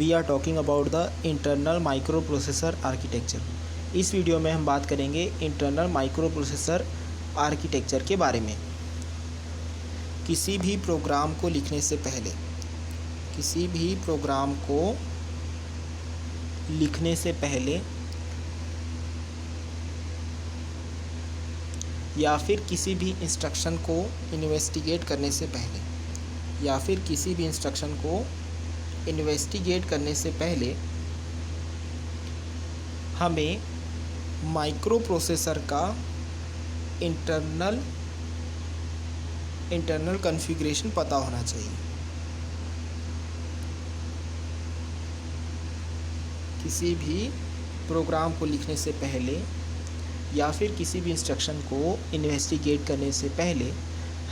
We are talking about the internal micro processor architecture. इस video में हम बात करेंगे इंटरनल माइक्रो प्रोसेसर आर्किटेक्चर के बारे में। किसी भी प्रोग्राम को लिखने से पहले या फिर किसी भी इंस्ट्रक्शन को इन्वेस्टिगेट करने से पहले हमें माइक्रो प्रोसेसर का इंटरनल कॉन्फ़िगरेशन पता होना चाहिए। किसी भी प्रोग्राम को लिखने से पहले या फिर किसी भी इंस्ट्रक्शन को इन्वेस्टिगेट करने से पहले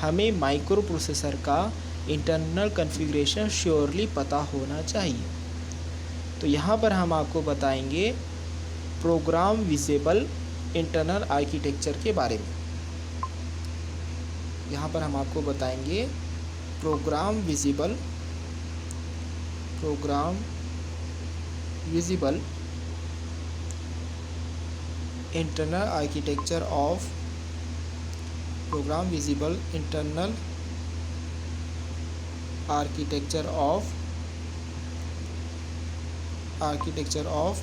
हमें माइक्रो प्रोसेसर का इंटरनल कॉन्फ़िगरेशन श्योरली पता होना चाहिए। तो यहाँ पर हम आपको बताएंगे प्रोग्राम विजिबल इंटरनल आर्किटेक्चर के बारे में। Program visible internal architecture of architecture of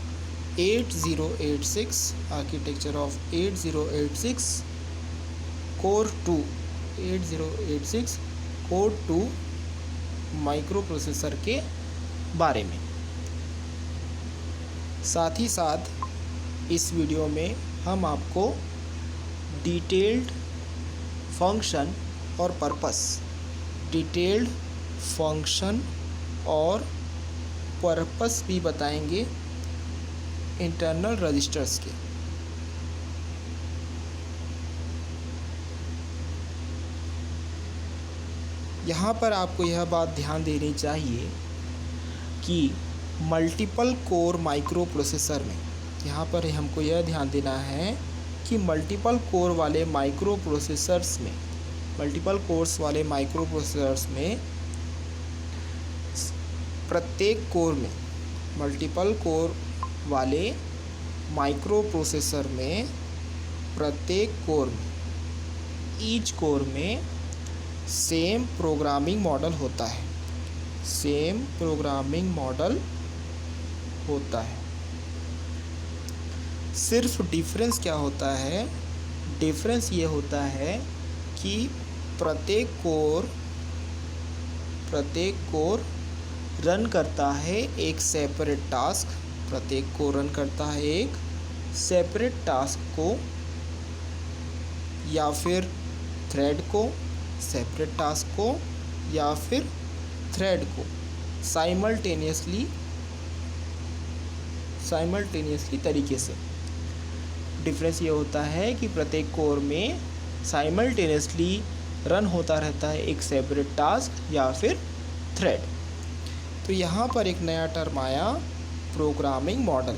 8086 core 2 micro processor के बारे में। साथ ही साथ इस वीडियो में हम आपको डिटेल्ड फंक्शन और पर्पस भी बताएंगे इंटरनल रजिस्टर्स के। यहाँ पर आपको यह बात ध्यान देनी चाहिए कि मल्टीपल कोर माइक्रो प्रोसेसर में, यहाँ पर हमको यह ध्यान देना है कि मल्टीपल कोर्स वाले माइक्रो प्रोसेसर्स में प्रत्येक कोर में ईच कोर में सेम प्रोग्रामिंग मॉडल होता है। सिर्फ डिफरेंस क्या होता है? डिफरेंस ये होता है कि प्रत्येक कोर रन करता है एक सेपरेट टास्क को या फिर थ्रेड को साइमल्टेनियसली तरीके से। डिफरेंस ये होता है कि प्रत्येक कोर में साइमल्टेनियसली रन होता रहता है एक सेपरेट टास्क या फिर थ्रेड। तो यहाँ पर एक नया टर्म आया प्रोग्रामिंग मॉडल।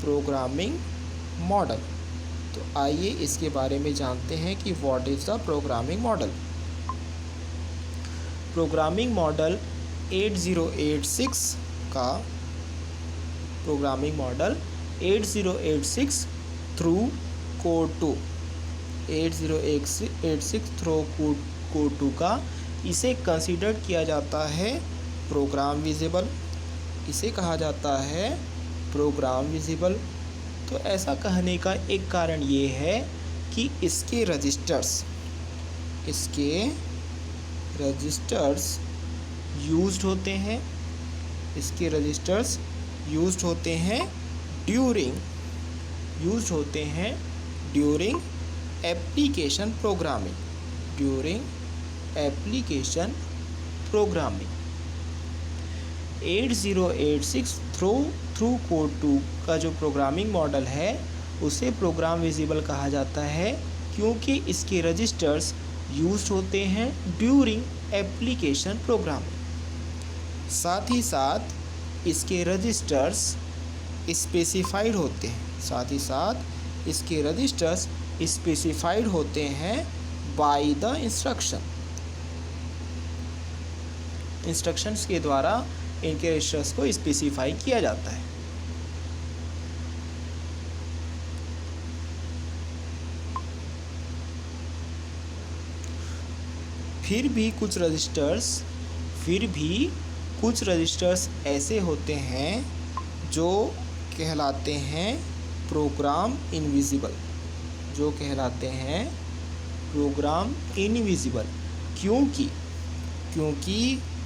Programming model. तो आइए इसके बारे में जानते हैं कि what is the programming model. Programming model 8086 का प्रोग्रामिंग मॉडल 8086 थ्रू कोर 2 का इसे कंसीडर किया जाता है प्रोग्राम विजिबल। तो ऐसा कहने का एक कारण ये है कि इसके रजिस्टर्स यूज्ड होते हैं during application programming. 8086 through core 2 का जो प्रोग्रामिंग मॉडल है उसे प्रोग्राम विजिबल कहा जाता है क्योंकि इसके रजिस्टर्स यूज्ड होते हैं ड्यूरिंग एप्लीकेशन प्रोग्रामिंग। साथ ही साथ इसके रजिस्टर्स स्पेसिफाइड होते हैं बाय द इंस्ट्रक्शन। इंस्ट्रक्शंस के द्वारा इनके रजिस्टर्स को स्पेसिफाई किया जाता है। फिर भी कुछ रजिस्टर्स ऐसे होते हैं जो कहलाते हैं प्रोग्राम इनविजिबल, क्योंकि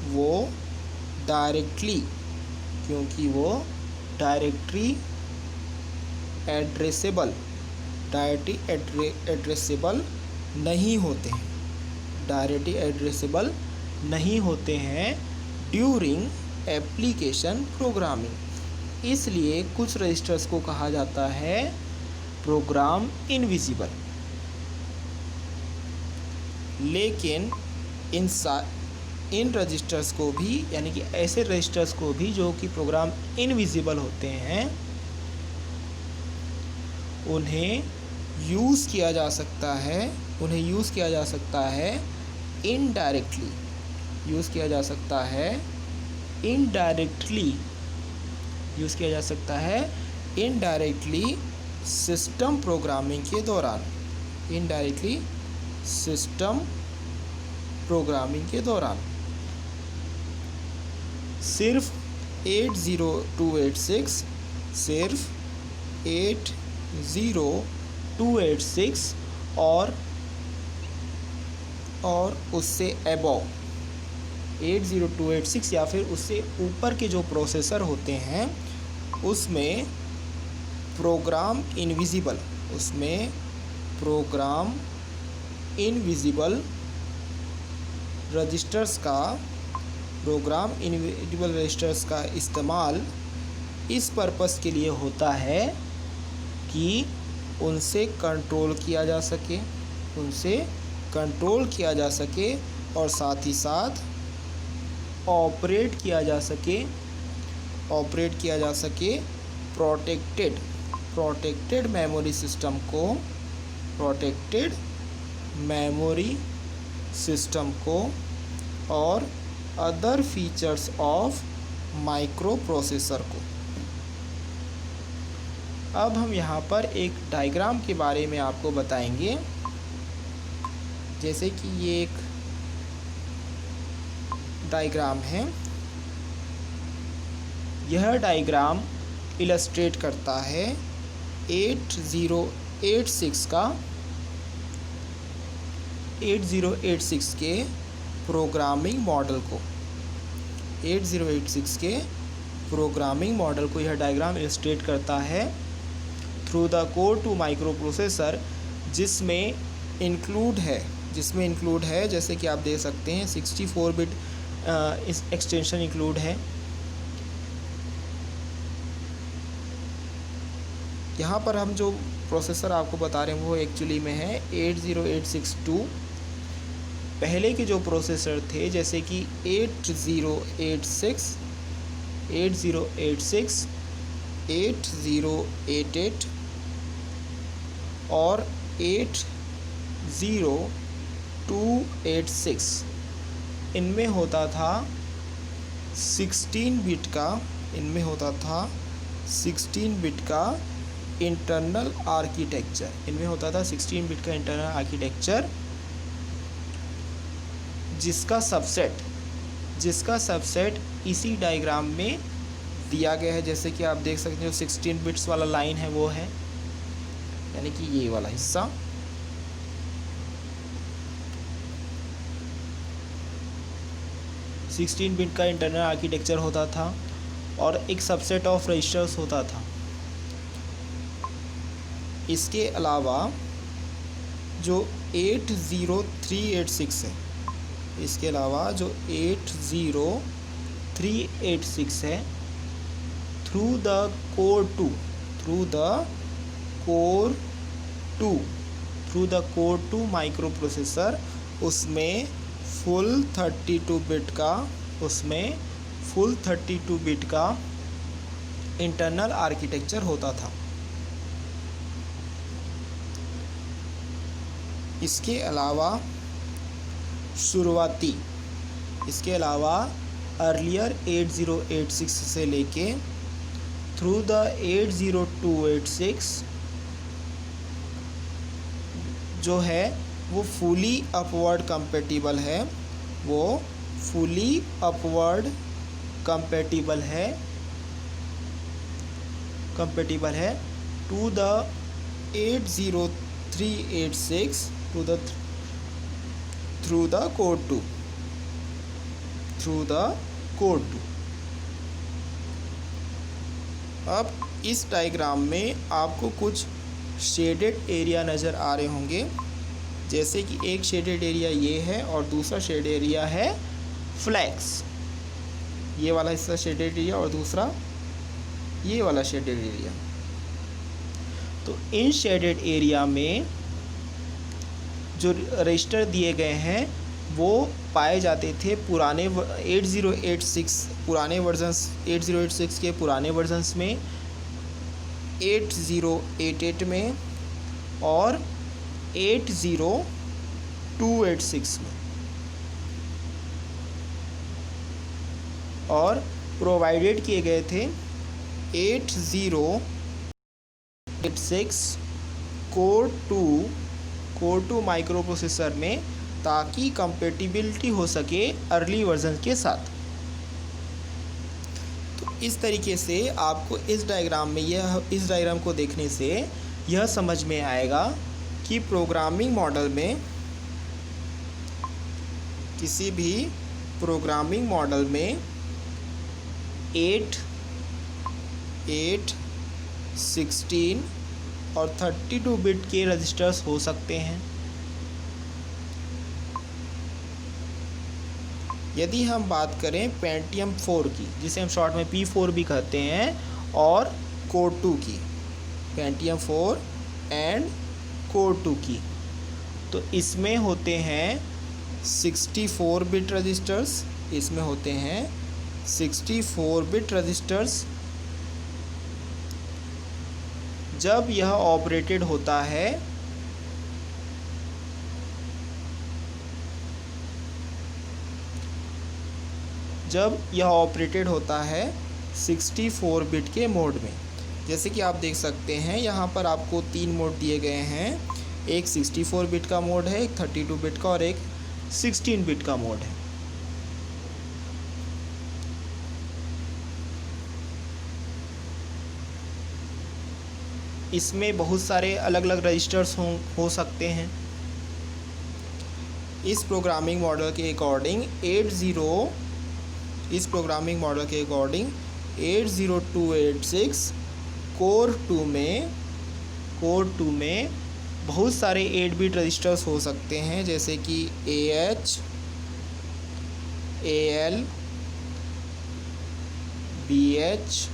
वो डायरेक्टली एड्रेसेबल नहीं होते हैं ड्यूरिंग एप्लीकेशन प्रोग्रामिंग। इसलिए कुछ रजिस्टर्स को कहा जाता है प्रोग्राम इनविजिबल। लेकिन इन रजिस्टर्स को भी, यानी कि ऐसे रजिस्टर्स को भी जो कि प्रोग्राम इनविजिबल होते हैं, उन्हें यूज़ किया जा सकता है इनडायरेक्टली सिस्टम प्रोग्रामिंग के दौरान। सिर्फ 80286 और उससे अबव 80286 या फिर उससे ऊपर के जो प्रोसेसर होते हैं, उसमें प्रोग्राम इनविजिबल रजिस्टर्स का इस्तेमाल इस पर्पस के लिए होता है कि उनसे कंट्रोल किया जा सके और साथ ही साथ ऑपरेट किया जा सके प्रोटेक्टेड मेमोरी सिस्टम को और other features of micro processor को। अब हम यहाँ पर एक डायग्राम के बारे में आपको बताएंगे। जैसे कि ये एक डायग्राम है, यह डायग्राम इलस्ट्रेट करता है 8086 के प्रोग्रामिंग मॉडल को यह डायग्राम इलस्ट्रेट करता है through the code to micro processor, जिसमें इंक्लूड है जैसे कि आप देख सकते हैं 64 बिट इस एक्सटेंशन इंक्लूड है। यहाँ पर हम जो प्रोसेसर आपको बता रहे हैं वो एक्चुअली में है 80862। पहले के जो प्रोसेसर थे जैसे कि 8086, 8088 और 80286, इनमें होता था 16 बिट का इंटरनल आर्किटेक्चर, जिसका सबसेट इसी डायग्राम में दिया गया है। जैसे कि आप देख सकते हैं जो 16 बिट्स वाला लाइन है वो है, यानी कि ये वाला हिस्सा। सिक्सटीन बिट का इंटरनल आर्किटेक्चर होता था और एक सबसेट ऑफ रजिस्टर्स होता था। इसके अलावा जो 80386 है, इसके अलावा जो 80386 है, through the core to micro processor, उसमें फुल 32 बिट का इंटरनल आर्किटेक्चर होता था। इसके अलावा अर्लियर 8086 से लेके थ्रू द 80286 जो है वो फुली अपवर्ड कंपेटिबल है, वो फुली अपवर्ड कंपेटिबल है to the 80386 through the code 2 अब इस डायग्राम में आपको कुछ शेडेड एरिया नज़र आ रहे होंगे, जैसे कि एक शेडेड एरिया ये है और दूसरा शेडेड एरिया है फ्लैग्स, ये वाला हिस्सा शेडेड एरिया और दूसरा ये वाला शेडेड एरिया। तो इन शेडेड एरिया में जो रजिस्टर दिए गए हैं वो पाए जाते थे पुराने 8086 के पुराने वर्जन्स में, 8088 में और 80286 में, और प्रोवाइडेड किए गए थे 8086 कोर 2 माइक्रो प्रोसेसर में, ताकि कंपेटिबिलिटी हो सके अर्ली वर्जन के साथ। तो इस तरीके से आपको इस डायग्राम को देखने से यह समझ में आएगा कि प्रोग्रामिंग मॉडल में, किसी भी प्रोग्रामिंग मॉडल में 8, 16 और 32 बिट के रजिस्टर्स हो सकते हैं। यदि हम बात करें पेंटियम 4 की, जिसे हम शॉर्ट में P4 भी कहते हैं, और कोर 2 की, पेंटियम 4 एंड कोर 2 की, तो इसमें होते हैं 64 बिट रजिस्टर्स, इसमें होते हैं 64 बिट रजिस्टर्स। जब यह ऑपरेटेड होता है जब यह ऑपरेटेड होता है 64 बिट के मोड में। जैसे कि आप देख सकते हैं यहाँ पर आपको 3 मोड दिए गए हैं, एक 64 बिट का मोड है, एक 32 बिट का और एक 16 बिट का मोड है। इसमें बहुत सारे अलग अलग रजिस्टर्स हो सकते हैं। इस प्रोग्रामिंग मॉडल के अकॉर्डिंग 80286 कोर 2 में बहुत सारे 8 बिट रजिस्टर्स हो सकते हैं, जैसे कि AH, AL, BH,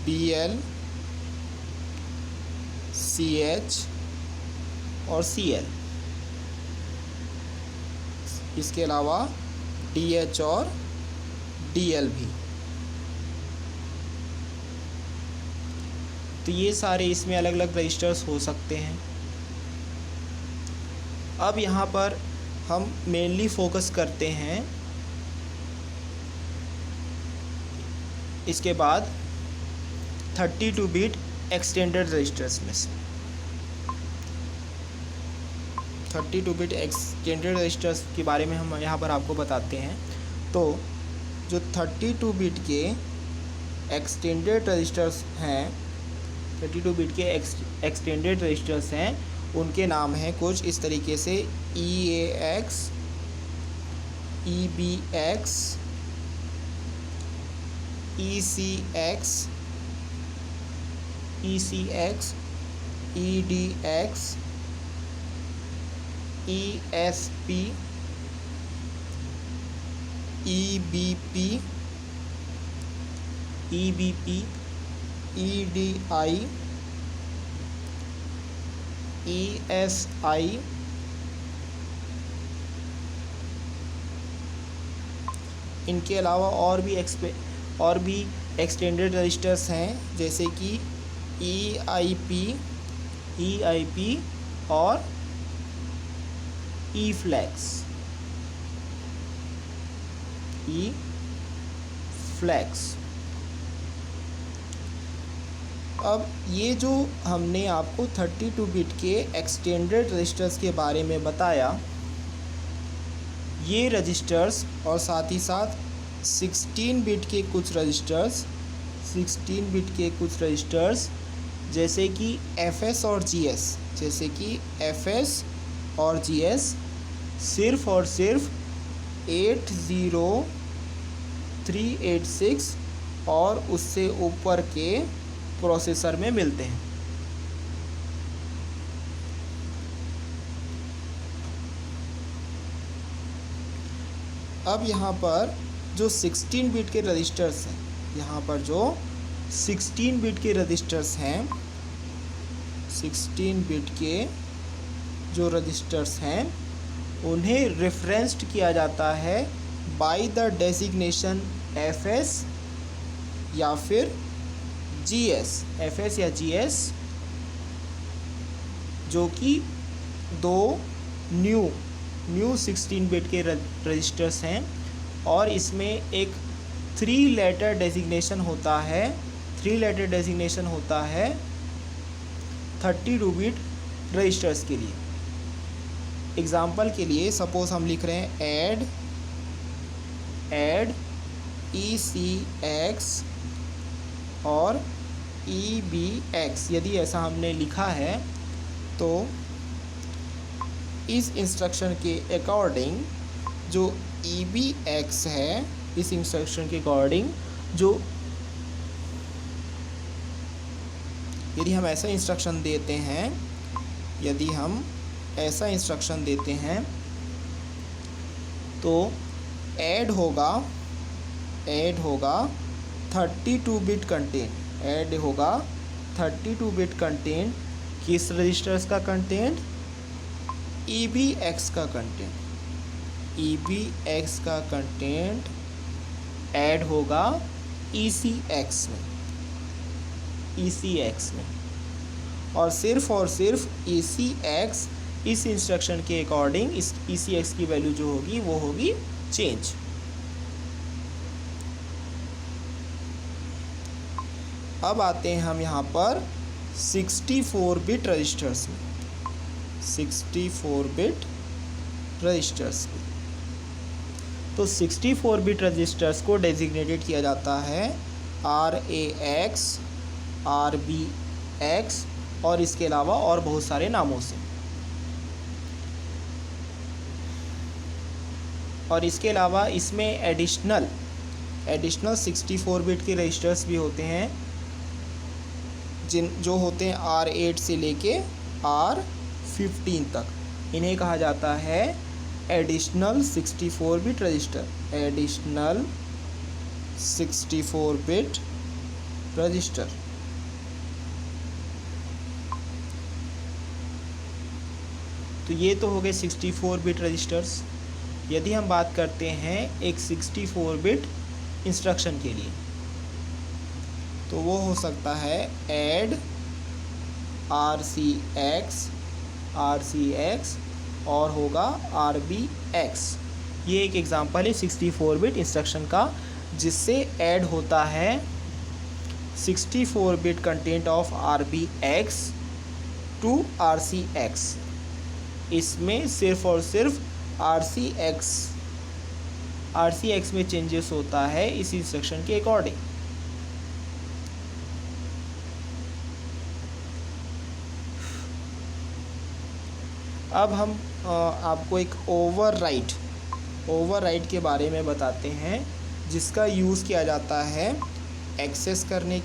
BL, CH और CL। इसके अलावा DH और DL भी। तो ये सारे इसमें अलग अलग रजिस्टर्स हो सकते हैं। अब यहाँ पर हम मेनली फोकस करते हैं इसके बाद 32 बिट एक्सटेंडेड रजिस्टर्स में से। 32 बिट एक्सटेंडेड रजिस्टर्स के बारे में हम यहाँ पर आपको बताते हैं। तो जो 32 बिट के एक्सटेंडेड रजिस्टर्स हैं, 32 बिट के एक्सटेंडेड रजिस्टर्स हैं, उनके नाम हैं कुछ इस तरीके से: EAX, EBX, ECX, ECX, EDX, ESP, EBP, EBP, EDI, ESI, इनके अलावा और भी एक्सटेंडेड रजिस्टर्स हैं, जैसे कि EIP और E फ्लैग्स। ई फ्लैग्स। अब ये जो हमने आपको 32 बिट के एक्सटेंडेड रजिस्टर्स के बारे में बताया, ये रजिस्टर्स और साथ ही साथ 16 बिट के कुछ रजिस्टर्स जैसे कि FS और GS, सिर्फ और सिर्फ 80386 और उससे ऊपर के प्रोसेसर में मिलते हैं। अब यहाँ पर जो 16 बिट के रजिस्टर्स हैं, 16 बिट के रजिस्टर्स हैं, उन्हें रेफरेंस्ड किया जाता है बाय द डेजिग्नेशन FS या फिर GS, जो कि दो न्यू 16 बिट के रजिस्टर्स हैं, और इसमें एक 3 लेटर डेजिग्नेशन होता है 32 बिट रजिस्टर्स के लिए। एग्जाम्पल के लिए सपोज हम लिख रहे हैं ऐड ECX और EBX। यदि ऐसा हमने लिखा है तो इस इंस्ट्रक्शन के अकॉर्डिंग जो EBX है, इस इंस्ट्रक्शन के अकॉर्डिंग जो यदि हम ऐसा इंस्ट्रक्शन देते हैं तो ऐड होगा 32 बिट कंटेंट। किस रजिस्टर्स का कंटेंट? EBX का कंटेंट ऐड होगा ECX में, और सिर्फ ECX इस इंस्ट्रक्शन के अकॉर्डिंग इस ECX की वैल्यू जो होगी वो होगी चेंज। अब आते हैं हम यहाँ पर 64 बिट रजिस्टर्स में। तो 64 बिट रजिस्टर्स को डेजिग्नेटेड किया जाता है RAX, RBX और इसके अलावा और बहुत सारे नामों से। और इसके अलावा इसमें एडिशनल 64 बिट के रजिस्टर्स भी होते हैं, जो होते हैं R8 से लेके R15 तक। इन्हें कहा जाता है एडिशनल 64 बिट रजिस्टर। तो ये तो हो गए 64 बिट रजिस्टर्स। यदि हम बात करते हैं एक 64 बिट इंस्ट्रक्शन के लिए, तो वो हो सकता है ऐड RCX और होगा RBX। ये एक एग्जांपल है 64 बिट इंस्ट्रक्शन का, जिससे ऐड होता है 64 bit content of RBX to RCX। इसमें सिर्फ और सिर्फ RCX में चेंजेस होता है इस इंस्ट्रक्शन के अकॉर्डिंग। अब हम आपको एक ओवरराइट के बारे में बताते हैं, जिसका यूज़ किया जाता है एक्सेस करने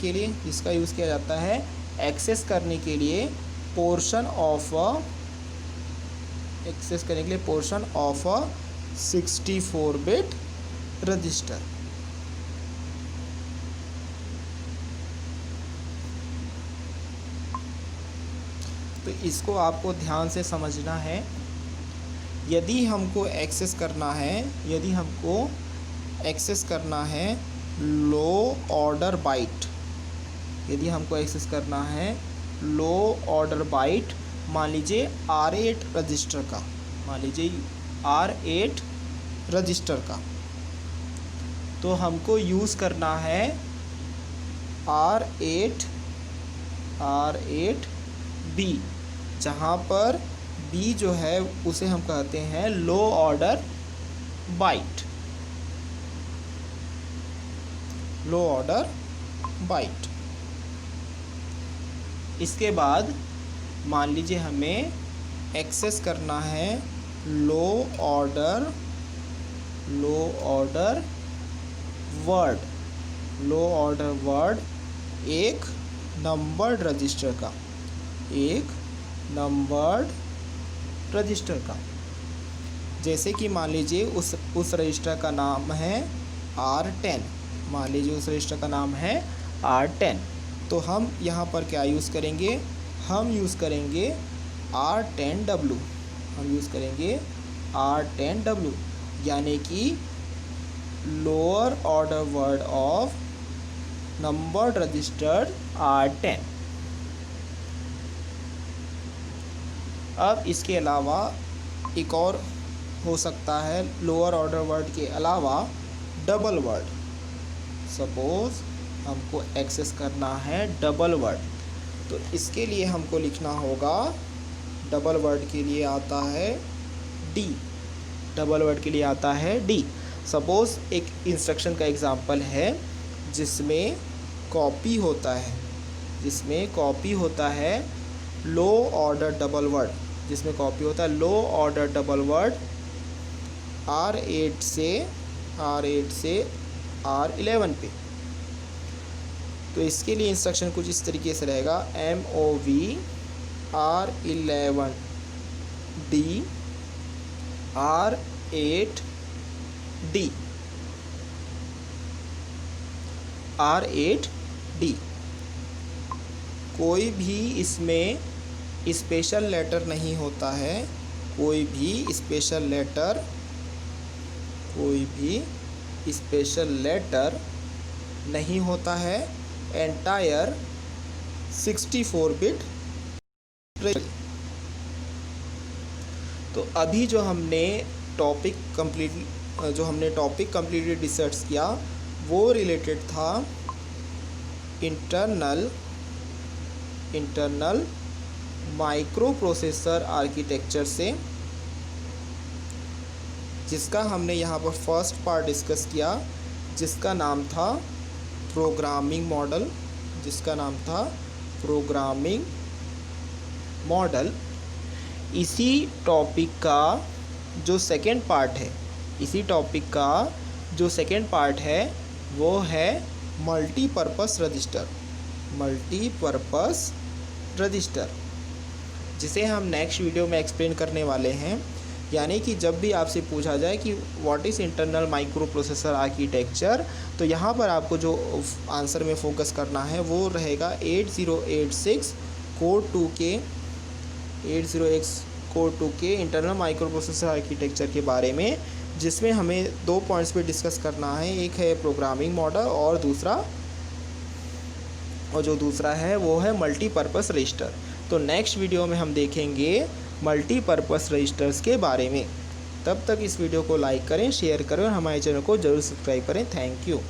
के लिए portion of a 64 bit register. तो इसको आपको ध्यान से समझना है। यदि हमको एक्सेस करना है लो ऑर्डर बाइट, मान लीजिए R8 रजिस्टर का, तो हमको यूज़ करना है R8B, जहाँ पर B जो है उसे हम कहते हैं लो ऑर्डर बाइट, लो ऑर्डर बाइट। इसके बाद मान लीजिए हमें एक्सेस करना है लो ऑर्डर वर्ड, लो ऑर्डर वर्ड एक नंबर्ड रजिस्टर का, एक नंबर्ड रजिस्टर का। जैसे कि मान लीजिए उस रजिस्टर का नाम है R10, मान लीजिए उस रजिस्टर का नाम है R10, तो हम यहाँ पर क्या यूज़ करेंगे, हम यूज़ करेंगे R10W, हम यूज़ करेंगे R10W, यानी कि lower order word of numbered registered R10। अब इसके अलावा एक और हो सकता है लोअर ऑर्डर वर्ड के अलावा डबल वर्ड। सपोज़ हमको एक्सेस करना है डबल वर्ड, तो इसके लिए हमको लिखना होगा, डबल वर्ड के लिए आता है D, डबल वर्ड के लिए आता है D। सपोज़ एक इंस्ट्रक्शन का एग्ज़ाम्पल है जिसमें कॉपी होता है, जिसमें कॉपी होता है लो ऑर्डर डबल वर्ड, जिसमें कॉपी होता है लो ऑर्डर डबल वर्ड R8 से R11 पे। तो इसके लिए इंस्ट्रक्शन कुछ इस तरीके से रहेगा, MOV R11D R8D। कोई भी इसमें स्पेशल लेटर नहीं होता है, कोई भी स्पेशल लेटर नहीं होता है। Entire 64 bit. तो अभी जो हमने टॉपिक कंप्लीटली डिस्कस किया वो रिलेटेड था इंटरनल माइक्रो प्रोसेसर आर्किटेक्चर से, जिसका हमने यहाँ पर फर्स्ट पार्ट डिस्कस किया, जिसका नाम था प्रोग्रामिंग मॉडल। इसी टॉपिक का जो सेकेंड पार्ट है वो है मल्टीपर्पस रजिस्टर, जिसे हम नेक्स्ट वीडियो में एक्सप्लेन करने वाले हैं। यानी कि जब भी आपसे पूछा जाए कि what is internal micro processor architecture, तो यहाँ पर आपको जो आंसर में फोकस करना है वो रहेगा 8086 कोर 2 के इंटरनल माइक्रो प्रोसेसर आर्किटेक्चर के बारे में, जिसमें हमें 2 पॉइंट्स पे डिस्कस करना है। एक है प्रोग्रामिंग मॉडल और जो दूसरा है वो है मल्टीपर्पस रजिस्टर। तो नेक्स्ट वीडियो में हम देखेंगे मल्टीपर्पस रजिस्टर्स के बारे में। तब तक इस वीडियो को लाइक करें, शेयर करें और हमारे चैनल को ज़रूर सब्सक्राइब करें। Thank you.